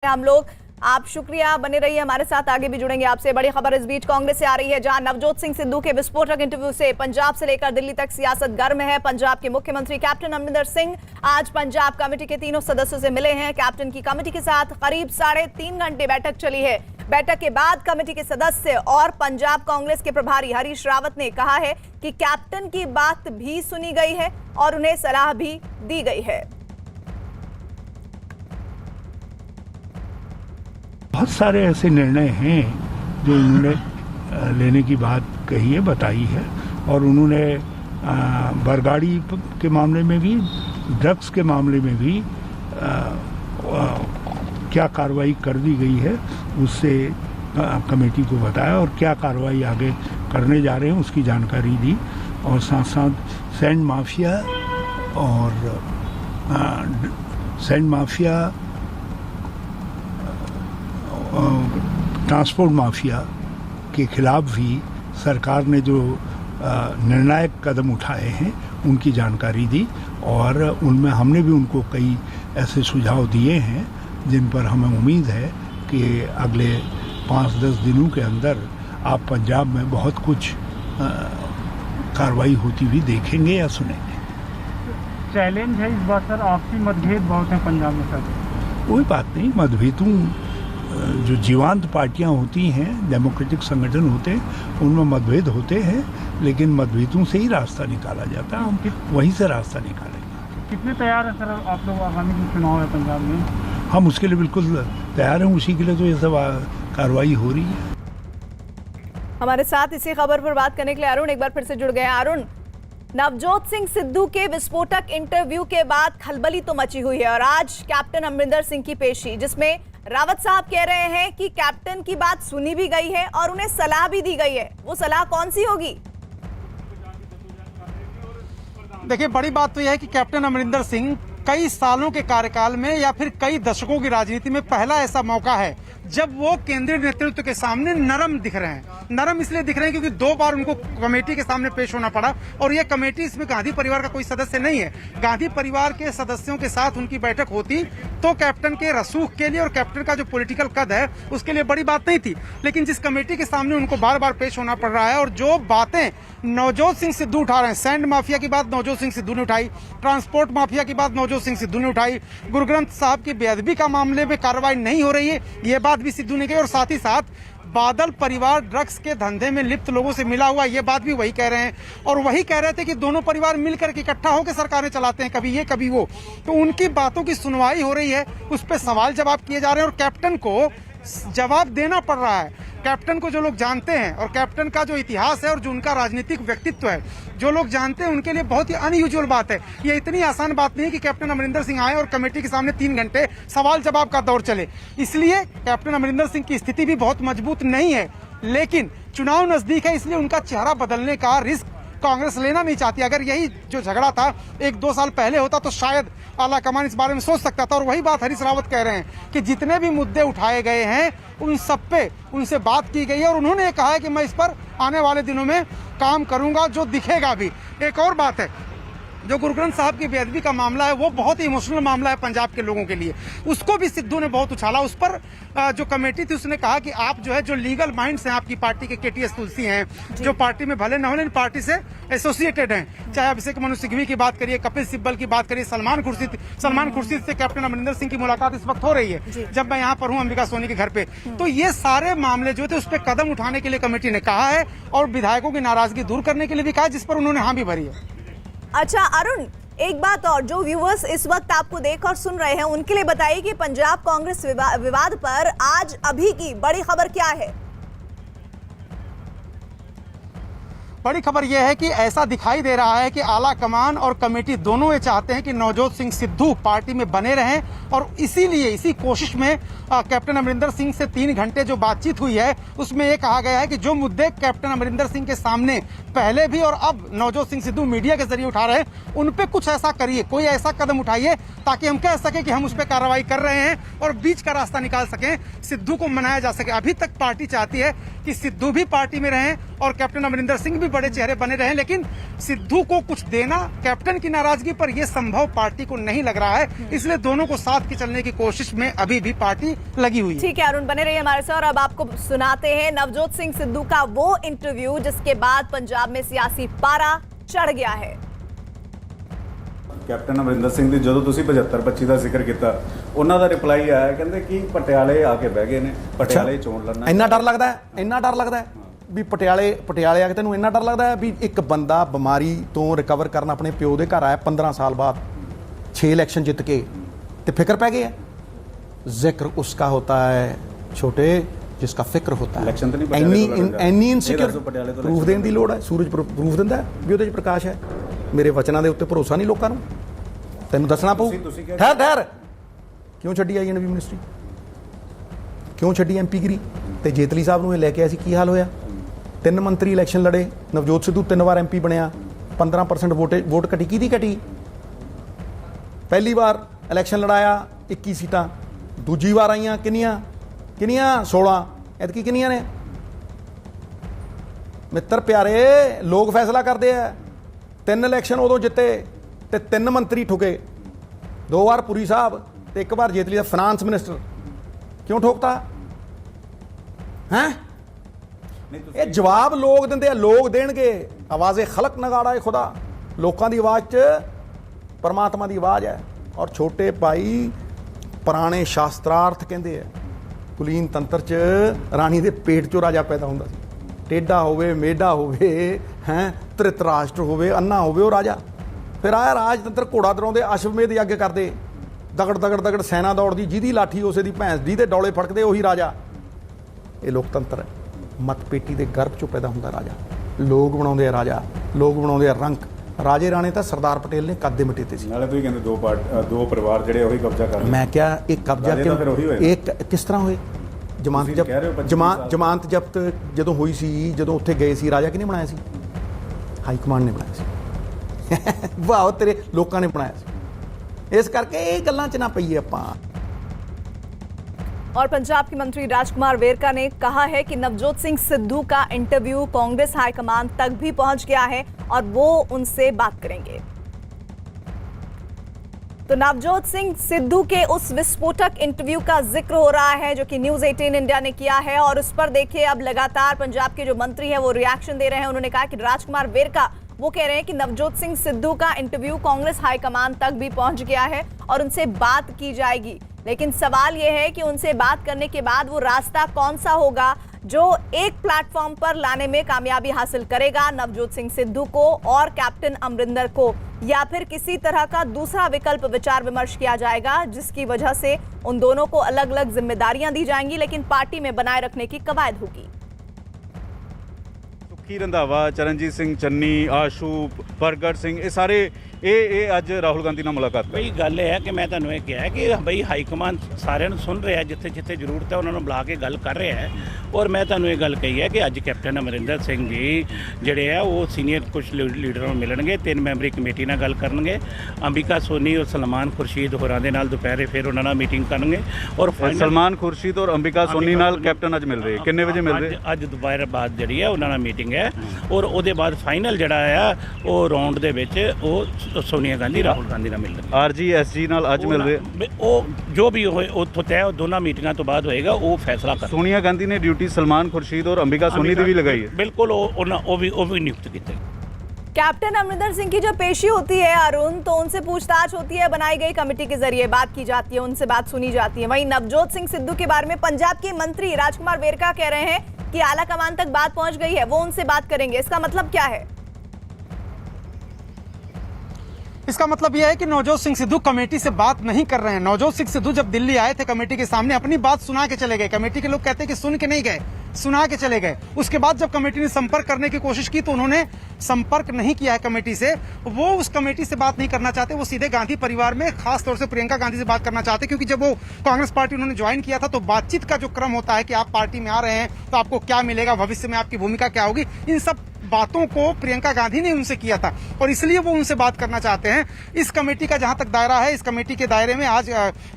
हम लोग आप शुक्रिया, बने रहिए हमारे साथ, आगे भी जुड़ेंगे आपसे। बड़ी खबर इस बीच कांग्रेस से आ रही है, जहां नवजोत सिंह सिद्धू के विस्फोटक इंटरव्यू से पंजाब से लेकर दिल्ली तक सियासत गर्म है। पंजाब के मुख्यमंत्री कैप्टन अमरिंदर सिंह आज पंजाब कमेटी के तीनों सदस्यों से मिले हैं। कैप्टन की कमेटी के साथ करीब 3.5 घंटे बैठक चली है। बैठक के बाद कमेटी के सदस्य और पंजाब कांग्रेस के प्रभारी हरीश रावत ने कहा है कि कैप्टन की बात भी सुनी गई है और उन्हें सलाह भी दी गई है। बहुत सारे ऐसे निर्णय हैं जो उन्होंने लेने की बात कही है, बताई है, और उन्होंने बरगाड़ी के मामले में भी, ड्रग्स के मामले में भी क्या कार्रवाई कर दी गई है उससे कमेटी को बताया और क्या कार्रवाई आगे करने जा रहे हैं उसकी जानकारी दी। और साथ साथ सैंड माफिया ट्रांसपोर्ट माफिया के खिलाफ भी सरकार ने जो निर्णायक कदम उठाए हैं उनकी जानकारी दी और उनमें हमने भी उनको कई ऐसे सुझाव दिए हैं जिन पर हमें उम्मीद है कि अगले 5-10 दिनों के अंदर आप पंजाब में बहुत कुछ कार्रवाई होती हुई देखेंगे या सुनेंगे। चैलेंज है इस बात सर, आपसी मतभेद बहुत है पंजाब में सर। कोई बात नहीं, मतभेदों जो जीवांत पार्टियां होती हैं, डेमोक्रेटिक संगठन होते हैं, उनमें मतभेद होते हैं, लेकिन मतभेदों से ही रास्ता निकाला जाता है। हम वहीं से रास्ता निकालेंगे। कितने तैयार है सर आप लोग, आगामी जो चुनाव है पंजाब में? हम उसके लिए बिल्कुल तैयार हैं, उसी के लिए तो ये सब कार्रवाई हो रही है। हमारे साथ इसी खबर पर बात करने के लिए अरुण एक बार फिर से जुड़ गए हैं। अरुण, नवजोत सिंह सिद्धू के विस्फोटक इंटरव्यू के बाद खलबली तो मची हुई है और आज कैप्टन अमरिंदर सिंह की पेशी, जिसमें रावत साहब कह रहे हैं कि कैप्टन की बात सुनी भी गई है और उन्हें सलाह भी दी गई है। वो सलाह कौन सी होगी? देखिए, बड़ी बात तो यह है कि कैप्टन अमरिंदर सिंह कई सालों के कार्यकाल में या फिर कई दशकों की राजनीति में पहला ऐसा मौका है जब वो केंद्रीय नेतृत्व के सामने नरम दिख रहे हैं। नरम इसलिए दिख रहे हैं क्योंकि 2 बार उनको कमेटी के सामने पेश होना पड़ा और ये कमेटी, इसमें गांधी परिवार का कोई सदस्य नहीं है। गांधी परिवार के सदस्यों के साथ उनकी बैठक होती तो कैप्टन के रसूख के लिए और कैप्टन का जो पॉलिटिकल कद है उसके लिए बड़ी बात नहीं थी। लेकिन जिस कमेटी के सामने उनको बार बार पेश होना पड़ रहा है और जो बातें नवजोत सिंह सिद्धू उठा रहे हैं, सैंड माफिया की बात नवजोत सिंह सिद्धू ने उठाई, ट्रांसपोर्ट माफिया की बात नवजोत सिंह सिद्धू ने उठाई, गुरु ग्रंथ साहब की बेअदबी का मामले में कार्रवाई नहीं हो रही है, ये बात भी सिद्धू ने कही, और साथ ही साथ बादल परिवार ड्रग्स के धंधे में लिप्त लोगों से मिला हुआ, ये बात भी वही कह रहे हैं। और वही कह रहे थे कि दोनों परिवार मिलकर के इकट्ठा होकर सरकारें चलाते हैं, कभी ये कभी वो। तो उनकी बातों की सुनवाई हो रही है, उस पर सवाल जवाब किए जा रहे हैं और कैप्टन को जवाब देना पड़ रहा है। कैप्टन को जो लोग जानते हैं और कैप्टन का जो इतिहास है और जो उनका राजनीतिक व्यक्तित्व है, जो लोग जानते हैं, उनके लिए बहुत ही अनयूजुअल बात है। ये इतनी आसान बात नहीं है कि कैप्टन अमरिंदर सिंह आए और कमेटी के सामने 3 घंटे सवाल जवाब का दौर चले। इसलिए कैप्टन अमरिंदर सिंह की स्थिति भी बहुत मजबूत नहीं है, लेकिन चुनाव नजदीक है, इसलिए उनका चेहरा बदलने का रिस्क कांग्रेस लेना नहीं चाहती। अगर यही जो झगड़ा था 1-2 साल पहले होता तो शायद आला कमान इस बारे में सोच सकता था। और वही बात हरीश रावत कह रहे हैं कि जितने भी मुद्दे उठाए गए हैं उन सब पे उनसे बात की गई है और उन्होंने कहा है कि मैं इस पर आने वाले दिनों में काम करूंगा, जो दिखेगा भी। एक और बात है, जो गुरु ग्रंथ साहब की बेअदबी का मामला है वो बहुत ही इमोशनल मामला है पंजाब के लोगों के लिए, उसको भी सिद्धू ने बहुत उछाला। उस पर जो कमेटी थी उसने कहा कि आप जो है, जो लीगल माइंड्स हैं आपकी पार्टी के, केटीएस तुलसी हैं, जो पार्टी में भले न हो लेकिन पार्टी से एसोसिएटेड हैं, चाहे अभिषेक मनु सिंघवी की बात करिए, कपिल सिब्बल की बात करिए, सलमान खुर्शीद से कैप्टन अमरिंदर सिंह की मुलाकात इस वक्त हो रही है जब मैं यहाँ पर हूँ अंबिका सोनी के घर पे। तो ये सारे मामले जो थे उस पर कदम उठाने के लिए कमेटी ने कहा है और विधायकों की नाराजगी दूर करने के लिए भी कहा, जिस पर उन्होंने हाँ भी भरी है। अच्छा अरुण, एक बात और, जो व्यूअर्स इस वक्त आपको देख और सुन रहे हैं उनके लिए बताइए कि पंजाब कांग्रेस विवाद पर आज अभी की बड़ी खबर क्या है? बड़ी खबर यह है कि ऐसा दिखाई दे रहा है कि आला कमान और कमेटी दोनों ये चाहते हैं कि नवजोत सिंह सिद्धू पार्टी में बने रहें और इसीलिए इसी कोशिश में कैप्टन अमरिंदर सिंह से 3 घंटे जो बातचीत हुई है उसमें यह कहा गया है कि जो मुद्दे कैप्टन अमरिंदर सिंह के सामने पहले भी और अब नवजोत सिंह सिद्धू मीडिया के जरिए उठा रहे हैं, उन पे कुछ ऐसा करिए, कोई ऐसा कदम उठाइए ताकि हम कह सकें कि हम उस पर कार्रवाई कर रहे हैं और बीच का रास्ता निकाल सकें, सिद्धू को मनाया जा सके। अभी तक पार्टी चाहती है कि सिद्धू भी पार्टी में रहें और कैप्टन अमरिंदर सिंह भी बड़े चेहरे बने रहे, लेकिन सिद्धू को कुछ देना कैप्टन की नाराजगी पर यह संभव पार्टी को नहीं लग रहा है, इसलिए दोनों को साथ के चलने की कोशिश में अभी भी पार्टी लगी हुई है। ठीक है अरुण, बने रहिए हमारे साथ और अब आपको सुनाते हैं नवजोत सिंह सिद्धू का वो इंटरव्यू जिसके बाद पंजाब में सियासी पारा चढ़ गया है। ਕੈਪਟਨ ਅਮਰਿੰਦਰ ਸਿੰਘ ਦੀ ਜਦੋਂ ਤੁਸੀਂ 75-25 ਦਾ ਜ਼ਿਕਰ ਕੀਤਾ, ਉਹਨਾਂ ਦਾ ਰਿਪਲਾਈ ਆਇਆ, ਕਹਿੰਦੇ ਕਿ ਪਟਿਆਲੇ ਆ ਕੇ ਬਹਿ ਗਏ ਨੇ, ਪਟਿਆਲੇ ਚੋਣ ਲੜਨਾ। ਇੰਨਾ ਡਰ ਲੱਗਦਾ ਹੈ, ਇੰਨਾ ਡਰ ਲੱਗਦਾ ਹੈ ਵੀ ਪਟਿਆਲੇ ਆ ਕੇ ਤੈਨੂੰ ਇੰਨਾ ਡਰ ਲੱਗਦਾ ਹੈ ਵੀ ਇੱਕ ਬੰਦਾ ਬਿਮਾਰੀ ਤੋਂ ਰਿਕਵਰ ਕਰਨ ਆਪਣੇ ਪਿਓ ਦੇ ਘਰ ਆਇਆ 15 ਸਾਲ ਬਾਅਦ 6 ਇਲੈਕਸ਼ਨ ਜਿੱਤ ਕੇ, ਤੇ ਫਿਕਰ ਪੈ ਗਿਆ। ਜ਼ਿਕਰ ਉਸਕਾ ਹੋਤਾ ਹੈ ਛੋਟੇ ਜਿਸਕਾ ਫਿਕਰ ਹੋਤਾ ਹੈ। ਇੰਨੀ ਇਨਸਿਕਿਉਰ ਪ੍ਰੂਫ ਦੇਣ ਦੀ ਲੋੜ ਹੈ। ਸੂਰਜ ਪ੍ਰੂਫ ਦਿੰਦਾ ਹੈ ਵੀ ਉਹਦੇ 'ਚ ਪ੍ਰਕਾਸ਼ ਹੈ। ਮੇਰੇ ਵਚਨਾਂ ਦੇ ਉੱਤੇ ਭਰੋਸਾ ਨਹੀਂ ਲੋਕਾਂ ਨੂੰ, ਤੈਨੂੰ ਦੱਸਣਾ ਪਊ। ਠਹਿਰ ਕਿਉਂ ਛੱਡੀ ਆਈਐਨਬੀ ਮਿਨਿਸਟਰੀ, ਕਿਉਂ ਛੱਡੀ ਐਮਪੀਗਿਰੀ, ਤੇ ਜੇਤਲੀ ਸਾਹਿਬ ਨੂੰ ਇਹ ਲੈ ਕੇ ਆਇਆ ਸੀ, ਕੀ ਹਾਲ ਹੋਇਆ? 3 ਮੰਤਰੀ ਇਲੈਕਸ਼ਨ ਲੜੇ, ਨਵਜੋਤ ਸਿੱਧੂ 3 ਵਾਰ ਐਮਪੀ ਬਣਿਆ, 15% ਵੋਟ ਘਟੀ। ਕਿਹਦੀ ਘਟੀ? ਪਹਿਲੀ ਵਾਰ ਇਲੈਕਸ਼ਨ ਲੜਾਇਆ 21 ਸੀਟਾਂ, ਦੂਜੀ ਵਾਰ ਆਈਆਂ ਕਿੰਨੀਆਂ 16, ਐਤਕੀ ਕਿੰਨੀਆਂ ਨੇ? ਮਿੱਤਰ ਪਿਆਰੇ, ਲੋਕ ਫੈਸਲਾ ਕਰਦੇ ਆ। 3 ਇਲੈਕਸ਼ਨ ਉਦੋਂ ਜਿੱਤੇ ਤੇ 3 ਮੰਤਰੀ ਠੁਕੇ, 2 ਵਾਰ ਪੁਰੀ ਸਾਹਿਬ ਤੇ 1 ਵਾਰ ਜੇਤਲੀ ਦਾ ਫਾਈਨਾਂਸ ਮਿਨਿਸਟਰ। ਕਿਉਂ ਠੋਕਤਾ ਹੈ? ਇਹ ਜਵਾਬ ਲੋਕ ਦਿੰਦੇ ਆ, ਲੋਕ ਦੇਣਗੇ। ਆਵਾਜ਼ੇ ਖਲਕ ਨਗਾੜਾ ਹੈ ਖੁਦਾ, ਲੋਕਾਂ ਦੀ ਆਵਾਜ਼ 'ਚ ਪਰਮਾਤਮਾ ਦੀ ਆਵਾਜ਼ ਹੈ। ਔਰ ਛੋਟੇ ਭਾਈ ਪੁਰਾਣੇ ਸ਼ਾਸਤਰਾਰਥ ਕਹਿੰਦੇ ਆ, ਕੁਲੀਨ ਤੰਤਰ 'ਚ ਰਾਣੀ ਦੇ ਪੇਟ 'ਚੋਂ ਰਾਜਾ ਪੈਦਾ ਹੁੰਦਾ ਸੀ। ਟੇਢਾ ਹੋਵੇ, ਮੇਢਾ ਹੋਵੇ, ਹੈ ਧ੍ਰਿਤਰਾਸ਼ਟਰ ਹੋਵੇ, ਅੰਨਾ ਹੋਵੇ, ਉਹ ਰਾਜਾ। ਫਿਰ ਆਇਆ ਰਾਜਤੰਤਰ, ਘੋੜਾ ਦਰਾਉਂਦੇ, ਅਸ਼ਵਮੇਧ ਯੱਗ ਕਰਦੇ, ਦਗੜ ਸੈਨਾ ਦੌੜਦੀ, ਜਿਹਦੀ ਲਾਠੀ ਉਸੇ ਦੀ ਭੈਂਸ, ਜਿਹਦੇ ਡੌਲੇ ਫੜਕਦੇ ਉਹੀ ਰਾਜਾ। ਇਹ ਲੋਕਤੰਤਰ ਹੈ। ਮਤਪੇਟੀ ਦੇ ਗਰਭ 'ਚੋਂ ਪੈਦਾ ਹੁੰਦਾ ਰਾਜਾ। ਲੋਕ ਬਣਾਉਂਦੇ ਆ ਰਾਜਾ, ਲੋਕ ਬਣਾਉਂਦੇ ਆ ਰੰਕ। ਰਾਜੇ ਰਾਣੇ ਤਾਂ ਸਰਦਾਰ ਪਟੇਲ ਨੇ ਕੱਦ ਦੇ ਮਟੇਤੇ ਸੀ। ਨਾਲੇ ਤੁਸੀਂ ਕਹਿੰਦੇ ਦੋ ਪਰਿਵਾਰ ਜਿਹੜੇ ਉਹੀ ਕਬਜ਼ਾ ਕਰ ਰਹੇ। ਮੈਂ ਕਿਹਾ ਇਹ ਕਬਜ਼ਾ ਕਿਸ ਤਰ੍ਹਾਂ ਹੋਏ? ਜ਼ਮਾਨਤ ਜ਼ਬਤ ਜਦੋਂ ਹੋਈ ਸੀ, ਜਦੋਂ ਉੱਥੇ ਗਏ ਸੀ, ਰਾਜਾ ਕਿਹਨੇ ਬਣਾਇਆ ਸੀ? ਹਾਈ ਕਮਾਂਡ ਨੇ ਬਣਾਇਆ ਸੀ। ਵਾਹ, ਤੇਰੇ ਲੋਕਾਂ ਨੇ ਬਣਾਇਆ ਸੀ। ਇਸ ਕਰਕੇ ਇਹ ਗੱਲਾਂ 'ਚ ਨਾ ਪਈਏ ਆਪਾਂ। और पंजाब के मंत्री राजकुमार वेरका ने कहा है कि नवजोत सिंह सिद्धू का इंटरव्यू कांग्रेस हाईकमान तक भी पहुंच गया है और वो उनसे बात करेंगे। तो नवजोत सिंह सिद्धू के उस विस्फोटक इंटरव्यू का जिक्र हो रहा है जो कि न्यूज़ 18 इंडिया ने किया है और उस पर देखिए अब लगातार पंजाब के जो मंत्री हैं वो रिएक्शन दे रहे हैं। उन्होंने कहा कि राजकुमार वेरका वो कह रहे हैं कि नवजोत सिंह सिद्धू का इंटरव्यू कांग्रेस हाईकमान तक भी पहुंच गया है और उनसे बात की जाएगी। लेकिन सवाल यह है कि उनसे बात करने के बाद वो रास्ता कौन सा होगा जो एक प्लेटफॉर्म पर लाने में कामयाबी हासिल करेगा नवजोत सिंह सिद्धू को और कैप्टन अमरिंदर को, या फिर किसी तरह का दूसरा विकल्प विचार विमर्श किया जाएगा जिसकी वजह से उन दोनों को अलग अलग जिम्मेदारियां दी जाएंगी लेकिन पार्टी में बनाए रखने की कवायद होगी। ਸੁੱਖੀ ਰੰਧਾਵਾ, ਚਰਨਜੀਤ ਸਿੰਘ ਚੰਨੀ, ਆਸ਼ੂ, ਪ੍ਰਗਟ ਸਿੰਘ, ਇਹ ਸਾਰੇ ਇਹ ਅੱਜ ਰਾਹੁਲ ਗਾਂਧੀ ਨਾਲ ਮੁਲਾਕਾਤ ਕਰ। ਬਈ ਗੱਲ ਇਹ ਹੈ ਕਿ ਮੈਂ ਤੁਹਾਨੂੰ ਇਹ ਕਿਹਾ ਕਿ ਬਈ ਹਾਈ ਕਮਾਂਡ ਸਾਰਿਆਂ ਨੂੰ ਸੁਣ ਰਿਹਾ, ਜਿੱਥੇ ਜਿੱਥੇ ਜ਼ਰੂਰਤ ਹੈ ਉਹਨਾਂ ਨੂੰ ਬੁਲਾ ਕੇ ਗੱਲ ਕਰ ਰਿਹਾ ਹੈ। ਔਰ ਮੈਂ ਤੁਹਾਨੂੰ ਇਹ ਗੱਲ ਕਹੀ ਹੈ ਕਿ ਅੱਜ ਕੈਪਟਨ ਅਮਰਿੰਦਰ ਸਿੰਘ ਜੀ ਜਿਹੜੇ ਆ ਉਹ ਸੀਨੀਅਰ ਕੁਝ ਲੀਡਰਾਂ ਨੂੰ ਮਿਲਣਗੇ, 3 ਮੈਂਬਰੀ ਕਮੇਟੀ ਨਾਲ ਗੱਲ ਕਰਨਗੇ। ਅੰਬਿਕਾ ਸੋਨੀ ਔਰ ਸਲਮਾਨ ਖੁਰਸ਼ੀਦ ਹੋਰਾਂ ਦੇ ਨਾਲ ਦੁਪਹਿਰੇ ਫਿਰ ਉਹਨਾਂ ਨਾਲ ਮੀਟਿੰਗ ਕਰਨਗੇ। ਔਰ ਸਲਮਾਨ ਖੁਰਸ਼ੀਦ ਔਰ ਅੰਬਿਕਾ ਸੋਨੀ ਨਾਲ ਕੈਪਟਨ ਅੱਜ ਮਿਲ ਰਹੇ, ਕਿੰਨੇ ਵਜੇ ਮਿਲ ਰਹੇ? ਅੱਜ ਦੁਪਹਿਰ ਬਾਅਦ ਜਿਹੜੀ ਹੈ ਉਹਨਾਂ ਨਾਲ ਮੀਟਿੰਗ ਹੈ ਔਰ ਉਹਦੇ ਬਾਅਦ ਫਾਈਨਲ ਜਿਹੜਾ ਆ ਉਹ ਰਾਉਂਡ ਦੇ ਵਿੱਚ ਉਹ ਸੋਨੀਆ ਗਾਂਧੀ ਰਾਹੁਲ ਗਾਂਧੀ ਨਾਲ ਮਿਲਣਗੇ। ਆਰਜੀਐਸਜੀ ਨਾਲ ਅੱਜ ਮਿਲ ਰਹੇ, ਉਹ ਜੋ ਵੀ ਹੋਏ ਉੱਥੋਂ ਤੈਅ ਦੋਨਾਂ ਮੀਟਿੰਗਾਂ ਤੋਂ ਬਾਅਦ ਹੋਏਗਾ, ਉਹ ਫੈਸਲਾ ਕਰ। ਸੋਨੀਆ ਗਾਂधी ने ड्यूटी सलमान खुर्शीद और अंबिका सोनी की भी लगाई है। बिल्कुल वो भी नियुक्त किए। कैप्टन अमरिंदर सिंह की जब पेशी होती है अरुण, तो उनसे पूछताछ होती है, बनाई गई कमेटी के जरिए बात की जाती है, उनसे बात सुनी जाती है। वहीं नवजोत सिंह सिद्धू के बारे में पंजाब के मंत्री राजकुमार वेरका कह रहे हैं कि आला कमान तक बात पहुंच गई है, वो उनसे बात करेंगे। इसका मतलब क्या है? इसका मतलब यह है कि नवजोत सिंह सिद्धू कमेटी से बात नहीं कर रहे हैं। नवजोत सिंह सिद्धू जब दिल्ली आए थे कमेटी के सामने अपनी बात सुना के चले गए। कमेटी के लोग कहते हैं कि सुन के नहीं गए, सुना के चले गए। उसके बाद जब कमेटी ने संपर्क करने की कोशिश की तो उन्होंने संपर्क नहीं किया है कमेटी से। वो उस कमेटी से बात नहीं करना चाहते, वो सीधे गांधी परिवार में खास तौर से प्रियंका गांधी से बात करना चाहते, क्योंकि जब वो कांग्रेस पार्टी उन्होंने ज्वाइन किया था तो बातचीत का जो क्रम होता है कि आप पार्टी में आ रहे हैं तो आपको क्या मिलेगा, भविष्य में आपकी भूमिका क्या होगी, इन सब बातों को प्रियंका गांधी ने उनसे किया था और इसलिए वो उनसे बात करना चाहते हैं। इस कमेटी का जहां तक दायरा है, इस कमेटी के दायरे में आज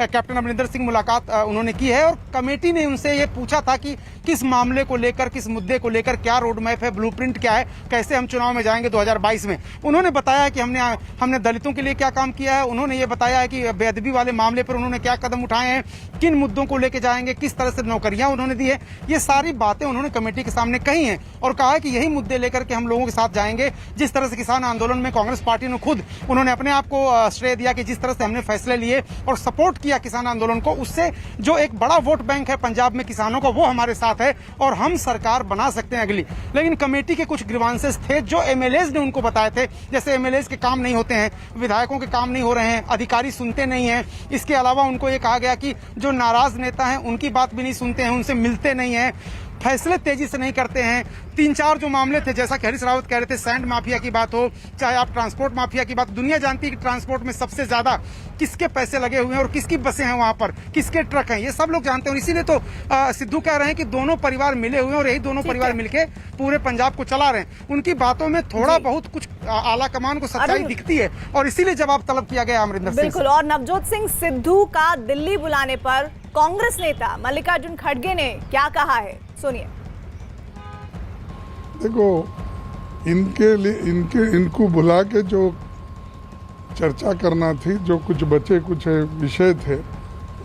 कैप्टन अमरिंदर सिंह मुलाकात उन्होंने की है और कमेटी ने उनसे ये पूछा था कि किस मामले को लेकर, किस मुद्दे को लेकर क्या रोड मैप है, ब्लूप्रिंट क्या है, कैसे हम चुनाव में जाएंगे 2022 में। उन्होंने बताया कि हमने दलितों के लिए क्या काम किया है, उन्होंने ये बताया है कि बेअदबी वाले मामले पर उन्होंने क्या कदम उठाए हैं, किन मुद्दों को लेकर जाएंगे, किस तरह से नौकरियां उन्होंने दी है। ये सारी बातें उन्होंने कमेटी के सामने कही हैं और कहा है कि यही मुद्दे लेकर के हम लोगों के साथ जाएंगे। जिस तरह से किसान आंदोलन में कांग्रेस पार्टी ने खुद उन्होंने अपने आप को श्रेय दिया कि जिस तरह से हमने फैसले लिए और सपोर्ट किया किसान आंदोलन को, उससे जो एक बड़ा वोट बैंक है पंजाब में किसानों का, वो हमारे साथ है और हम सरकार बना सकते हैं अगली। लेकिन कमेटी के कुछ ग्रीवांसेस थे जो एमएलएज ने उनको बताए थे, जैसे एमएलएज के काम नहीं होते हैं, विधायकों के काम नहीं हो रहे हैं, अधिकारी सुनते नहीं हैं। इसके अलावा उनको ये कहा गया कि जो नाराज नेता हैं उनकी बात भी नहीं सुनते हैं, उनसे मिलते नहीं हैं, फैसले तेजी से नहीं करते हैं। 3-4 जो मामले थे, जैसा कि हरीश रावत कह रहे थे, सैंड माफिया की बात हो, चाहे आप ट्रांसपोर्ट माफिया की बात, दुनिया जानती है कि ट्रांसपोर्ट में सबसे ज्यादा किसके पैसे लगे हुए हैं और किसकी बसें हैं वहां पर, किसके ट्रक हैं, ये सब लोग जानते हैं। और इसीलिए तो सिद्धू कह रहे हैं कि दोनों परिवार मिले हुए हैं और यही दोनों परिवार मिलके पूरे पंजाब को चला रहे हैं। उनकी बातों में थोड़ा बहुत कुछ आला कमान को सच्चाई दिखती है और इसीलिए जवाब तलब किया गया अमरिंदर सिंह। बिल्कुल। और नवजोत सिंह सिद्धू का दिल्ली बुलाने पर कांग्रेस नेता मल्लिकार्जुन खड़गे ने क्या कहा है, सुनिए। देखो, इनके लिए इनको बुला के जो चर्चा करना थी, जो कुछ बचे कुछ विषय थे,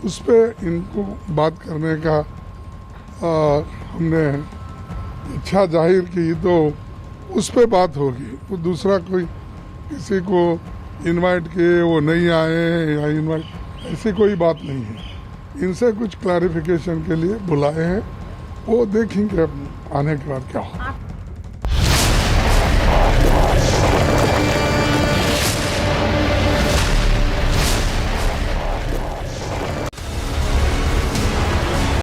उस पे इनको बात करने का हमने इच्छा जाहिर की, तो उस पे बात होगी। तो दूसरा कोई किसी को इनवाइट किए वो नहीं आए या इनवाइट, ऐसी कोई बात नहीं है। इनसे कुछ क्लैरिफिकेशन के लिए बुलाए हैं, वो देखेंगे आने के बाद क्या हो।